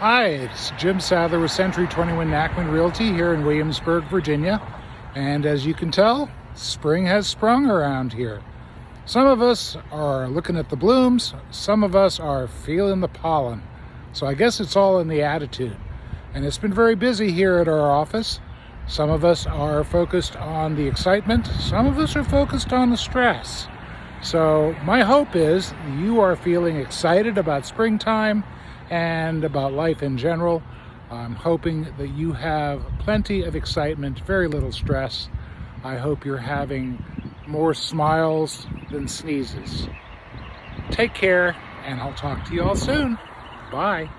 Hi, it's Jim Sadler with Century 21 Nachman Realty here in Williamsburg, Virginia. And as you can tell, spring has sprung around here. Some of us are looking at the blooms, some of us are feeling the pollen. So I guess it's all in the attitude. And it's been very busy here at our office. Some of us are focused on the excitement, some of us are focused on the stress. So my hope is you are feeling excited about springtime and about life in general. I'm hoping that you have plenty of excitement, very little stress. I hope you're having more smiles than sneezes. Take care, and I'll talk to you all soon. Bye.